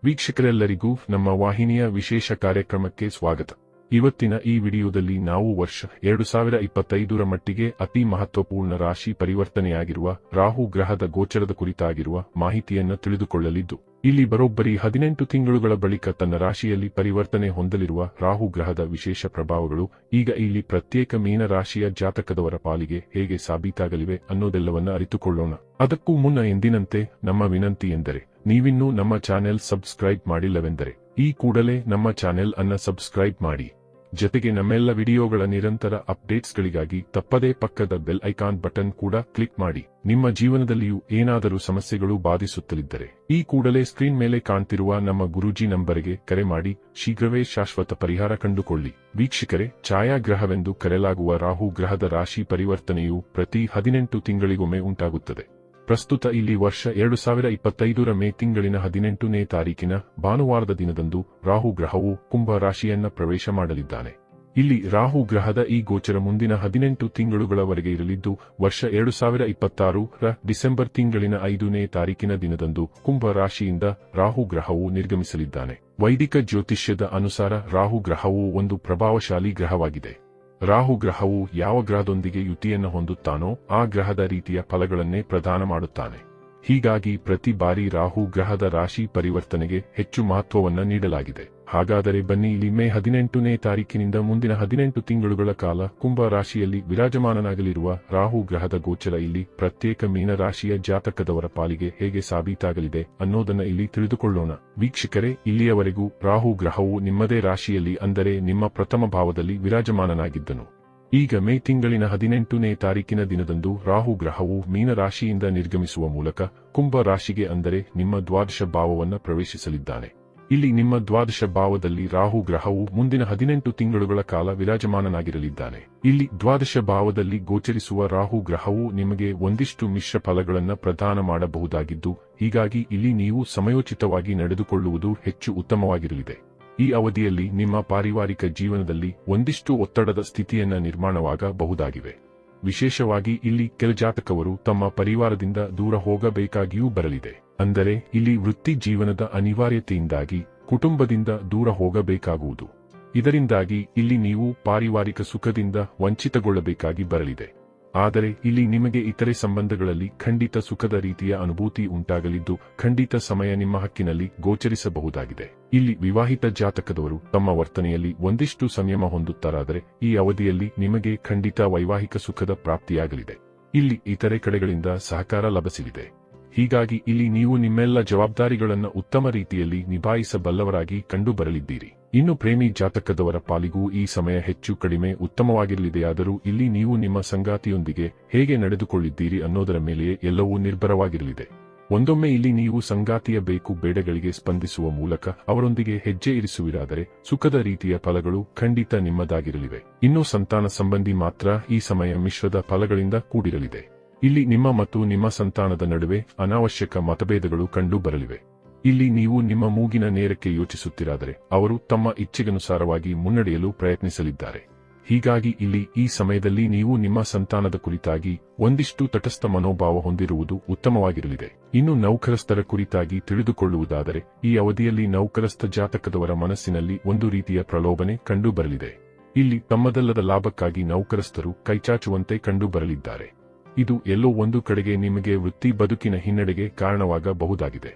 ವೀಕ್ಷಕರೆಲ್ಲರಿಗೂ ನಮ್ಮ ವಾಹಿನಿಯ ವಿಶೇಷ ಕಾರ್ಯಕ್ರಮಕ್ಕೆ ಸ್ವಾಗತ. ಇವತ್ತಿನ ಈ ವಿಡಿಯೋದಲ್ಲಿ ನಾವು ವರ್ಷ 2025ರ ಮಟ್ಟಿಗೆ ಅತಿ ಮಹತ್ವಪೂರ್ಣ ರಾಶಿ ಪರಿವರ್ತನೆಯಾಗಿರುವ ರಾಹು ಗ್ರಹದ ಗೋಚರದ ಕುರಿತಾಗಿರುವ ಮಾಹಿತಿಯನ್ನು ತಿಳಿದುಕೊಳ್ಳಲಿದ್ದು, ಇಲ್ಲಿ ಬರೋಬ್ಬರಿ 18 ತಿಂಗಳುಗಳ ಬಳಿಕ ತನ್ನ ರಾಶಿಯಲ್ಲಿ ಪರಿವರ್ತನೆ ಹೊಂದಲಿರುವ ರಾಹು ಗ್ರಹದ ವಿಶೇಷ ಪ್ರಭಾವಗಳು ಈಗ ಇಲ್ಲಿ ಪ್ರತ್ಯೇಕ ಮೀನ ರಾಶಿಯ ಜಾತಕದವರ ಪಾಲಿಗೆ ಹೇಗೆ ಸಾಬೀತಾಗಲಿವೆ ಅನ್ನೋದೆಲ್ಲವನ್ನ ಅರಿತುಕೊಳ್ಳೋಣ. ಅದಕ್ಕೂ ಮುನ್ನ ಎಂದಿನಂತೆ ನಮ್ಮ ವಿನಂತಿ ಎಂದರೆ, ನೀವಿನ್ನೂ ನಮ್ಮ ಚಾನೆಲ್ ಸಬ್ಸ್ಕ್ರೈಬ್ ಮಾಡಿಲ್ಲವೆಂದರೆ ಈ ಕೂಡಲೇ ನಮ್ಮ ಚಾನೆಲ್ ಅನ್ನ ಸಬ್ಸ್ಕ್ರೈಬ್ ಮಾಡಿ. ಜೊತೆಗೆ ನಮ್ಮೆಲ್ಲ ವಿಡಿಯೋಗಳ ನಿರಂತರ ಅಪ್ಡೇಟ್ಸ್ಗಳಿಗಾಗಿ ತಪ್ಪದೇ ಪಕ್ಕದ ಬೆಲ್ ಐಕಾನ್ ಬಟನ್ ಕೂಡ ಕ್ಲಿಕ್ ಮಾಡಿ. ನಿಮ್ಮ ಜೀವನದಲ್ಲಿಯೂ ಏನಾದರೂ ಸಮಸ್ಯೆಗಳು ಬಾಧಿಸುತ್ತಲಿದ್ದರೆ ಈ ಕೂಡಲೇ ಸ್ಕ್ರೀನ್ ಮೇಲೆ ಕಾಣ್ತಿರುವ ನಮ್ಮ ಗುರೂಜಿ ನಂಬರ್ಗೆ ಕರೆ ಮಾಡಿ ಶೀಘ್ರವೇ ಶಾಶ್ವತ ಪರಿಹಾರ ಕಂಡುಕೊಳ್ಳಿ. ವೀಕ್ಷಕರೇ, ಛಾಯಾಗ್ರಹವೆಂದು ಕರೆಯಲಾಗುವ ರಾಹು ಗ್ರಹದ ರಾಶಿ ಪರಿವರ್ತನೆಯು ಪ್ರತಿ 18 ತಿಂಗಳಿಗೊಮ್ಮೆ ಉಂಟಾಗುತ್ತದೆ. ಪ್ರಸ್ತುತ ಇಲ್ಲಿ ವರ್ಷ 2025ರ ಮೇ ತಿಂಗಳಿನ 18ನೇ ತಾರೀಕಿನ ಭಾನುವಾರದ ದಿನದಂದು ರಾಹು ಗ್ರಹವು ಕುಂಭ ರಾಶಿಯನ್ನ ಪ್ರವೇಶ ಮಾಡಲಿದ್ದಾನೆ. ಇಲ್ಲಿ ರಾಹು ಗ್ರಹದ ಈ ಗೋಚರ ಮುಂದಿನ 18 ತಿಂಗಳುಗಳವರೆಗೆ ಇರಲಿದ್ದು, ವರ್ಷ 2026ರ ಡಿಸೆಂಬರ್ ತಿಂಗಳಿನ 5ನೇ ತಾರೀಕಿನ ದಿನದಂದು ಕುಂಭ ರಾಶಿಯಿಂದ ರಾಹು ಗ್ರಹವು ನಿರ್ಗಮಿಸಲಿದ್ದಾನೆ. ವೈದಿಕ ಜ್ಯೋತಿಷ್ಯದ ಅನುಸಾರ ರಾಹು ಗ್ರಹವು ಒಂದು ಪ್ರಭಾವಶಾಲಿ ಗ್ರಹವಾಗಿದೆ. ರಾಹು ಗ್ರಹವು ಯಾವ ಗ್ರಹದೊಂದಿಗೆ ಯುತಿಯನ್ನು ಹೊಂದುತ್ತಾನೋ ಆ ಗ್ರಹದ ರೀತಿಯ ಫಲಗಳನ್ನೇ ಪ್ರದಾನ ಮಾಡುತ್ತಾನೆ. ಹೀಗಾಗಿ ಪ್ರತಿ ಬಾರಿ ರಾಹು ಗ್ರಹದ ರಾಶಿ ಪರಿವರ್ತನೆಗೆ ಹೆಚ್ಚು ಮಹತ್ವವನ್ನ ನೀಡಲಾಗಿದೆ. ಹಾಗಾದರೆ ಬನ್ನಿ, ಇಲ್ಲಿ ಮೇ 18ನೇ ತಾರೀಕಿನಿಂದ ಮುಂದಿನ 18 ತಿಂಗಳುಗಳ ಕಾಲ ಕುಂಭ ರಾಶಿಯಲ್ಲಿ ವಿರಾಜಮಾನನಾಗಲಿರುವ ರಾಹು ಗ್ರಹದ ಗೋಚರ ಇಲ್ಲಿ ಪ್ರತ್ಯೇಕ ಮೀನ ರಾಶಿಯ ಜಾತಕದವರ ಪಾಲಿಗೆ ಹೇಗೆ ಸಾಬೀತಾಗಲಿದೆ ಅನ್ನೋದನ್ನ ಇಲ್ಲಿ ತಿಳಿದುಕೊಳ್ಳೋಣ. ವೀಕ್ಷಕರೇ, ಇಲ್ಲಿಯವರೆಗೂ ರಾಹು ಗ್ರಹವು ನಿಮ್ಮದೇ ರಾಶಿಯಲ್ಲಿ, ಅಂದರೆ ನಿಮ್ಮ ಪ್ರಥಮ ಭಾವದಲ್ಲಿ ವಿರಾಜಮಾನನಾಗಿದ್ದನು. ಈಗ ಮೇ ತಿಂಗಳಿನ 18ನೇ ತಾರೀಕಿನ ದಿನದಂದು ರಾಹು ಗ್ರಹವು ಮೀನ ರಾಶಿಯಿಂದ ನಿರ್ಗಮಿಸುವ ಮೂಲಕ ಕುಂಭ ರಾಶಿಗೆ, ಅಂದರೆ ನಿಮ್ಮ ದ್ವಾದಶ ಭಾವವನ್ನು ಪ್ರವೇಶಿಸಲಿದ್ದಾನೆ. ಇಲ್ಲಿ ನಿಮ್ಮ ದ್ವಾದಶ ಭಾವದಲ್ಲಿ ರಾಹು ಗ್ರಹವು ಮುಂದಿನ 18 ತಿಂಗಳುಗಳ ಕಾಲ ವಿರಾಜಮಾನನಾಗಿರಲಿದ್ದಾನೆ. ಇಲ್ಲಿ ದ್ವಾದಶ ಭಾವದಲ್ಲಿ ಗೋಚರಿಸುವ ರಾಹು ಗ್ರಹವು ನಿಮಗೆ ಒಂದಿಷ್ಟು ಮಿಶ್ರ ಫಲಗಳನ್ನು ಪ್ರದಾನ ಮಾಡಬಹುದಾಗಿದ್ದು, ಹೀಗಾಗಿ ಇಲ್ಲಿ ನೀವು ಸಮಯೋಚಿತವಾಗಿ ನಡೆದುಕೊಳ್ಳುವುದು ಹೆಚ್ಚು ಉತ್ತಮವಾಗಿರಲಿದೆ. ಈ ಅವಧಿಯಲ್ಲಿ ನಿಮ್ಮ ಪಾರಿವಾರಿಕ ಜೀವನದಲ್ಲಿ ಒಂದಿಷ್ಟು ಒತ್ತಡದ ಸ್ಥಿತಿಯನ್ನ ನಿರ್ಮಾಣವಾಗಬಹುದಾಗಿವೆ. ವಿಶೇಷವಾಗಿ ಇಲ್ಲಿ ಕೆಲ ಜಾತಕವರು ತಮ್ಮ ಪರಿವಾರದಿಂದ ದೂರ ಹೋಗಬೇಕಾಗಿಯೂ ಬರಲಿದೆ. ಅಂದರೆ ಇಲ್ಲಿ ವೃತ್ತಿ ಜೀವನದ ಅನಿವಾರ್ಯತೆಯಿಂದಾಗಿ ಕುಟುಂಬದಿಂದ ದೂರ ಹೋಗಬೇಕಾಗುವುದು. ಇದರಿಂದಾಗಿ ಇಲ್ಲಿ ನೀವು ಪಾರಿವಾರಿಕ ಸುಖದಿಂದ ವಂಚಿತಗೊಳ್ಳಬೇಕಾಗಿ ಬರಲಿದೆ. ಆದರೆ ಇಲ್ಲಿ ನಿಮಗೆ ಇತರೆ ಸಂಬಂಧಗಳಲ್ಲಿ ಖಂಡಿತ ಸುಖದ ರೀತಿಯ ಅನುಭೂತಿ ಉಂಟಾಗಲಿದ್ದು, ಖಂಡಿತ ಸಮಯ ನಿಮ್ಮ ಹಕ್ಕಿನಲ್ಲಿ ಗೋಚರಿಸಬಹುದಾಗಿದೆ. ಇಲ್ಲಿ ವಿವಾಹಿತ ಜಾತಕದವರು ತಮ್ಮ ವರ್ತನೆಯಲ್ಲಿ ಒಂದಿಷ್ಟು ಸಂಯಮ ಹೊಂದುತ್ತಾರಾದರೆ ಈ ಅವಧಿಯಲ್ಲಿ ನಿಮಗೆ ಖಂಡಿತ ವೈವಾಹಿಕ ಸುಖದ ಪ್ರಾಪ್ತಿಯಾಗಲಿದೆ. ಇಲ್ಲಿ ಇತರೆ ಕಡೆಗಳಿಂದ ಸಹಕಾರ ಲಭಿಸಲಿದೆ. ಹೀಗಾಗಿ ಇಲ್ಲಿ ನೀವು ನಿಮ್ಮೆಲ್ಲ ಜವಾಬ್ದಾರಿಗಳನ್ನು ಉತ್ತಮ ರೀತಿಯಲ್ಲಿ ನಿಭಾಯಿಸಬಲ್ಲವರಾಗಿ ಕಂಡುಬರಲಿದ್ದೀರಿ. ಇನ್ನು ಪ್ರೇಮಿ ಜಾತಕದವರ ಪಾಲಿಗೂ ಈ ಸಮಯ ಹೆಚ್ಚು ಕಡಿಮೆ ಉತ್ತಮವಾಗಿರಲಿದೆಯಾದರೂ ಇಲ್ಲಿ ನೀವು ನಿಮ್ಮ ಸಂಗಾತಿಯೊಂದಿಗೆ ಹೇಗೆ ನಡೆದುಕೊಳ್ಳಿದ್ದೀರಿ ಅನ್ನೋದರ ಮೇಲೆಯೇ ಎಲ್ಲವೂ ನಿರ್ಭರವಾಗಿರಲಿದೆ. ಒಂದೊಮ್ಮೆ ಇಲ್ಲಿ ನೀವು ಸಂಗಾತಿಯ ಬೇಕು ಬೇಡಗಳಿಗೆ ಸ್ಪಂದಿಸುವ ಮೂಲಕ ಅವರೊಂದಿಗೆ ಹೆಜ್ಜೆ ಇರಿಸುವಿರಾದರೆ ಸುಖದ ರೀತಿಯ ಫಲಗಳು ಖಂಡಿತ ನಿಮ್ಮದಾಗಿರಲಿವೆ. ಇನ್ನು ಸಂತಾನ ಸಂಬಂಧಿ ಮಾತ್ರ ಈ ಸಮಯ ಮಿಶ್ರದ ಫಲಗಳಿಂದ ಕೂಡಿರಲಿದೆ. ಇಲ್ಲಿ ನಿಮ್ಮ ಮತ್ತು ನಿಮ್ಮ ಸಂತಾನದ ನಡುವೆ ಅನಾವಶ್ಯಕ ಮತಭೇದಗಳು ಕಂಡು ಬರಲಿವೆ. ಇಲ್ಲಿ ನೀವು ನಿಮ್ಮ ಮೂಗಿನ ನೇರಕ್ಕೆ ಯೋಚಿಸುತ್ತಿರಾದರೆ ಅವರು ತಮ್ಮ ಇಚ್ಛೆಗನುಸಾರವಾಗಿ ಮುನ್ನಡೆಯಲು ಪ್ರಯತ್ನಿಸಲಿದ್ದಾರೆ. ಹೀಗಾಗಿ ಇಲ್ಲಿ ಈ ಸಮಯದಲ್ಲಿ ನೀವು ನಿಮ್ಮ ಸಂತಾನದ ಕುರಿತಾಗಿ ಒಂದಿಷ್ಟು ತಟಸ್ಥ ಮನೋಭಾವ ಹೊಂದಿರುವುದು ಉತ್ತಮವಾಗಿರಲಿದೆ. ಇನ್ನು ನೌಕರಸ್ಥರ ಕುರಿತಾಗಿ ತಿಳಿದುಕೊಳ್ಳುವುದಾದರೆ ಈ ಅವಧಿಯಲ್ಲಿ ನೌಕರಸ್ಥ ಜಾತಕದವರ ಮನಸ್ಸಿನಲ್ಲಿ ಒಂದು ರೀತಿಯ ಪ್ರಲೋಭನೆ ಕಂಡು ಬರಲಿದೆ. ಇಲ್ಲಿ ತಮ್ಮದಲ್ಲದ ಲಾಭಕ್ಕಾಗಿ ನೌಕರಸ್ಥರು ಕೈಚಾಚುವಂತೆ ಕಂಡು ಬರಲಿದ್ದಾರೆ. ಇದು ಎಲ್ಲೋ ಒಂದು ಕಡೆಗೆ ನಿಮಗೆ ವೃತ್ತಿ ಬದುಕಿನ ಹಿನ್ನಡೆಗೆ ಕಾರಣವಾಗಬಹುದಾಗಿದೆ.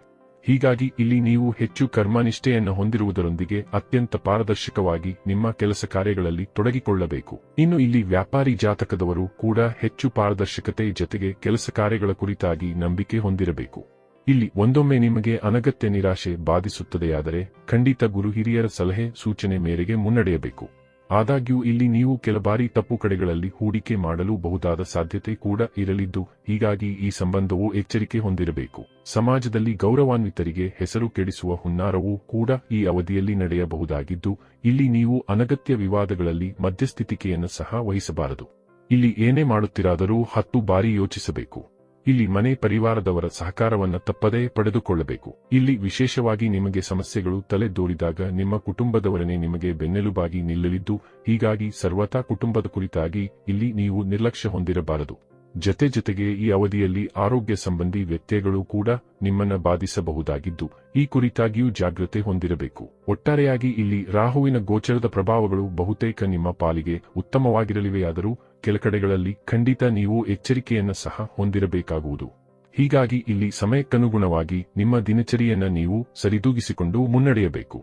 ಹೀಗಾಗಿ ಇಲ್ಲಿ ನೀವು ಹೆಚ್ಚು ಕರ್ಮನಿಷ್ಠೆಯನ್ನು ಹೊಂದಿರುವುದರೊಂದಿಗೆ ಅತ್ಯಂತ ಪಾರದರ್ಶಕವಾಗಿ ನಿಮ್ಮ ಕೆಲಸ ಕಾರ್ಯಗಳಲ್ಲಿ ತೊಡಗಿಕೊಳ್ಳಬೇಕು. ಇನ್ನು ಇಲ್ಲಿ ವ್ಯಾಪಾರಿ ಜಾತಕದವರು ಕೂಡ ಹೆಚ್ಚು ಪಾರದರ್ಶಕತೆ ಜೊತೆಗೆ ಕೆಲಸ ಕಾರ್ಯಗಳ ಕುರಿತಾಗಿ ನಂಬಿಕೆ ಹೊಂದಿರಬೇಕು. ಇಲ್ಲಿ ಒಂದೊಮ್ಮೆ ನಿಮಗೆ ಅನಗತ್ಯ ನಿರಾಶೆ ಬಾಧಿಸುತ್ತದೆಯಾದರೆ ಖಂಡಿತ ಗುರು ಹಿರಿಯರ ಸಲಹೆ ಸೂಚನೆ ಮೇರೆಗೆ ಮುನ್ನಡೆಯಬೇಕು. ಆದಾಗ್ಯೂ ಇಲ್ಲಿ ನೀವು ಕೆಲ ಬಾರಿ ತಪ್ಪು ಕಡೆಗಳಲ್ಲಿ ಹೂಡಿಕೆ ಮಾಡಲು ಬಹುದಾದ ಸಾಧ್ಯತೆ ಕೂಡ ಇರಲಿದ್ದು, ಹೀಗಾಗಿ ಈ ಸಂಬಂಧವು ಎಚ್ಚರಿಕೆ ಹೊಂದಿರಬೇಕು. ಸಮಾಜದಲ್ಲಿ ಗೌರವಾನ್ವಿತರಿಗೆ ಹೆಸರು ಕೆಡಿಸುವ ಹುನ್ನಾರವೂ ಕೂಡ ಈ ಅವಧಿಯಲ್ಲಿ ನಡೆಯಬಹುದಾಗಿದ್ದು, ಇಲ್ಲಿ ನೀವು ಅನಗತ್ಯ ವಿವಾದಗಳಲ್ಲಿ ಮಧ್ಯಸ್ಥಿತಿಕೆಯನ್ನು ಸಹ ವಹಿಸಬಾರದು. ಇಲ್ಲಿ ಏನೇ ಮಾಡುತ್ತಿರಾದರೂ 10 ಬಾರಿ ಯೋಚಿಸಬೇಕು. ಇಲ್ಲಿ ಮನೆ ಪರಿವಾರದವರ ಸಹಕಾರವನ್ನ ತಪ್ಪದೇ ಪಡೆದುಕೊಳ್ಳಬೇಕು. ಇಲ್ಲಿ ವಿಶೇಷವಾಗಿ ನಿಮಗೆ ಸಮಸ್ಯೆಗಳು ತಲೆದೋರಿದಾಗ ನಿಮ್ಮ ಕುಟುಂಬದವರನೇ ನಿಮಗೆ ಬೆನ್ನೆಲುಬಾಗಿ ನಿಲ್ಲಲಿದ್ದು, ಹೀಗಾಗಿ ಸರ್ವತಾ ಕುಟುಂಬದ ಕುರಿತಾಗಿ ಇಲ್ಲಿ ನೀವು ನಿರ್ಲಕ್ಷ್ಯ ಹೊಂದಿರಬಾರದು. ಜೊತೆಗೆ ಈ ಅವಧಿಯಲ್ಲಿ ಆರೋಗ್ಯ ಸಂಬಂಧಿ ವ್ಯತ್ಯಯಗಳು ಕೂಡ ನಿಮ್ಮನ್ನ ಬಾಧಿಸಬಹುದಾಗಿದ್ದು ಈ ಕುರಿತಾಗಿಯೂ ಜಾಗೃತೆ ಹೊಂದಿರಬೇಕು. ಒಟ್ಟಾರೆಯಾಗಿ ಇಲ್ಲಿ ರಾಹುವಿನ ಗೋಚರದ ಪ್ರಭಾವಗಳು ಬಹುತೇಕ ನಿಮ್ಮ ಪಾಲಿಗೆ ಉತ್ತಮವಾಗಿರಲಿವೆಯಾದರೂ ಕೆಲಕಡೆಗಳಲ್ಲಿ ಖಂಡಿತ ನೀವು ಎಚ್ಚರಿಕೆಯನ್ನ ಸಹ ಹೊಂದಿರಬೇಕಾಗುವುದು. ಹೀಗಾಗಿ ಇಲ್ಲಿ ಸಮಯಕ್ಕನುಗುಣವಾಗಿ ನಿಮ್ಮ ದಿನಚರಿಯನ್ನ ನೀವು ಸರಿದೂಗಿಸಿಕೊಂಡು ಮುನ್ನಡೆಯಬೇಕು.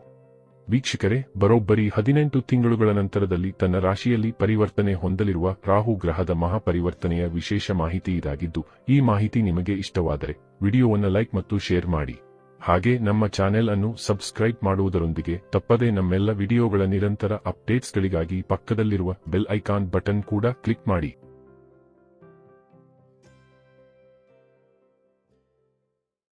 ವೀಕ್ಷಕರೇ, ಬರೋಬ್ಬರಿ 18 ತಿಂಗಳುಗಳ ನಂತರದಲ್ಲಿ ತನ್ನ ರಾಶಿಯಲ್ಲಿ ಪರಿವರ್ತನೆ ಹೊಂದಲಿರುವ ರಾಹು ಗ್ರಹದ ಮಹಾಪರಿವರ್ತನೆಯ ವಿಶೇಷ ಮಾಹಿತಿ ಇದಾಗಿದ್ದು, ಈ ಮಾಹಿತಿ ನಿಮಗೆ ಇಷ್ಟವಾದರೆ ವಿಡಿಯೋವನ್ನು ಲೈಕ್ ಮತ್ತು ಶೇರ್ ಮಾಡಿ. ಹಾಗೆ ನಮ್ಮ ಚಾನೆಲ್ ಅನ್ನು ಸಬ್ಸ್ಕ್ರೈಬ್ ಮಾಡುವುದರೊಂದಿಗೆ ತಪ್ಪದೇ ನಮ್ಮೆಲ್ಲ ವಿಡಿಯೋಗಳ ನಿರಂತರ ಅಪ್ಡೇಟ್ಸ್ಗಳಿಗಾಗಿ ಪಕ್ಕದಲ್ಲಿರುವ ಬೆಲ್ ಐಕಾನ್ ಬಟನ್ ಕೂಡ ಕ್ಲಿಕ್ ಮಾಡಿ.